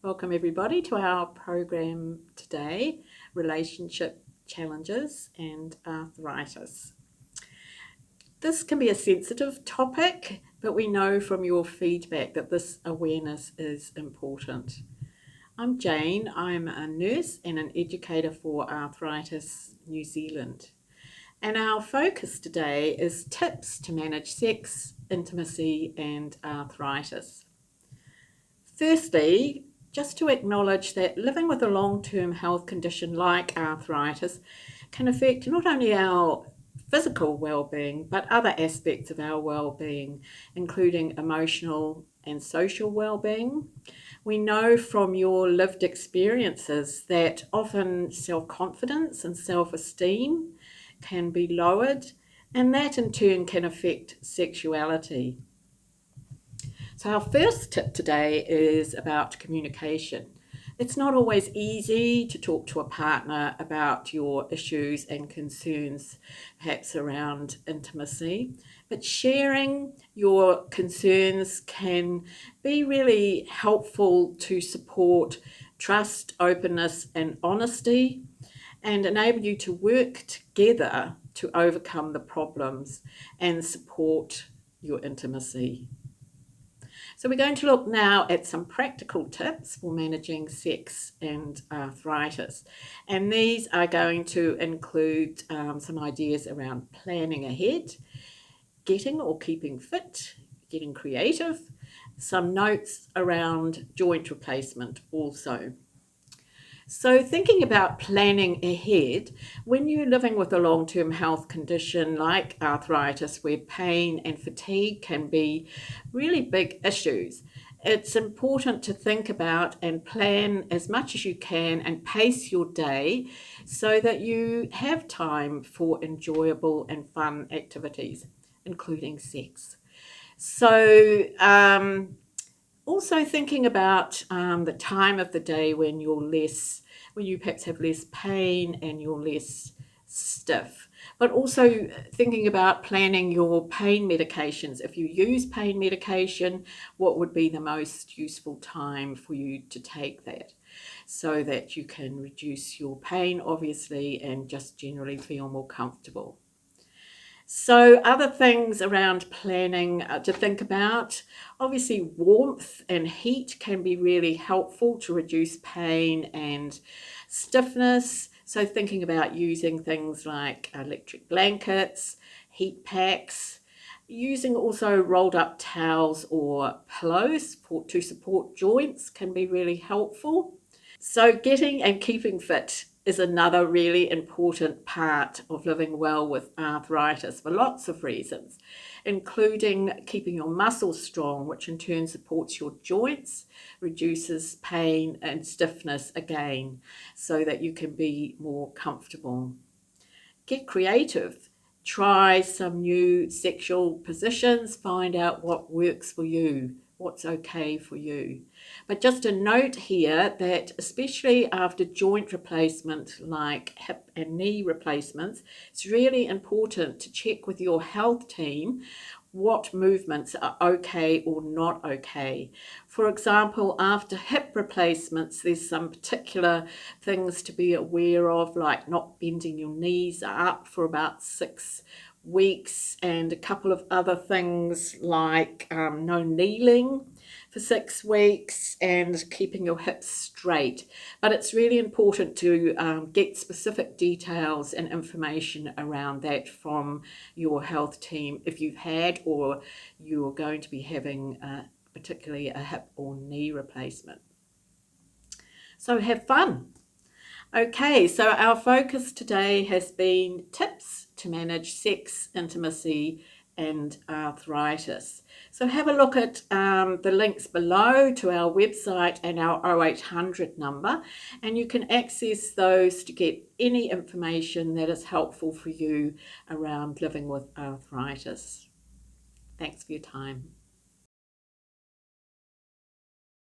Welcome everybody to our program today, Relationship Challenges and Arthritis. This can be a sensitive topic, but we know from your feedback that this awareness is important. I'm Jane, I'm a nurse and an educator for Arthritis New Zealand. And our focus today is tips to manage sex, intimacy and arthritis. Firstly, just to acknowledge that living with a long-term health condition like arthritis can affect not only our physical well-being but other aspects of our well-being, including emotional and social well-being. We know from your lived experiences that often self-confidence and self-esteem can be lowered, and that in turn can affect sexuality. So our first tip today is about communication. It's not always easy to talk to a partner about your issues and concerns, perhaps around intimacy, but sharing your concerns can be really helpful to support trust, openness, and honesty, and enable you to work together to overcome the problems and support your intimacy. So we're going to look now at some practical tips for managing sex and arthritis. And these are going to include some ideas around planning ahead, getting or keeping fit, getting creative, some notes around joint replacement also. So thinking about planning ahead, when you're living with a long-term health condition like arthritis, where pain and fatigue can be really big issues, it's important to think about and plan as much as you can and pace your day so that you have time for enjoyable and fun activities, including sex. So also thinking about the time of the day when you perhaps have less pain and you're less stiff, but also thinking about planning your pain medications. If you use pain medication, what would be the most useful time for you to take that so that you can reduce your pain, obviously, and just generally feel more comfortable. So other things around planning to think about, obviously warmth and heat can be really helpful to reduce pain and stiffness. So thinking about using things like electric blankets, heat packs, using also rolled up towels or pillows to support joints can be really helpful. So getting and keeping fit is another really important part of living well with arthritis for lots of reasons, including keeping your muscles strong, which in turn supports your joints, reduces pain and stiffness again, so that you can be more comfortable. Get creative. Try some new sexual positions, find out what works for you, what's okay for you. But just a note here that especially after joint replacement like hip and knee replacements, it's really important to check with your health team what movements are okay or not okay. For example, after hip replacements, there's some particular things to be aware of, like not bending your knees up for about 6 weeks, and a couple of other things like no kneeling for 6 weeks and keeping your hips straight. But it's really important to get specific details and information around that from your health team if you've had or you're going to be having particularly a hip or knee replacement. So have fun. Okay, so our focus today has been tips to manage sex, intimacy and arthritis. So have a look at the links below to our website and our 0800 number, and you can access those to get any information that is helpful for you around living with arthritis. Thanks for your time.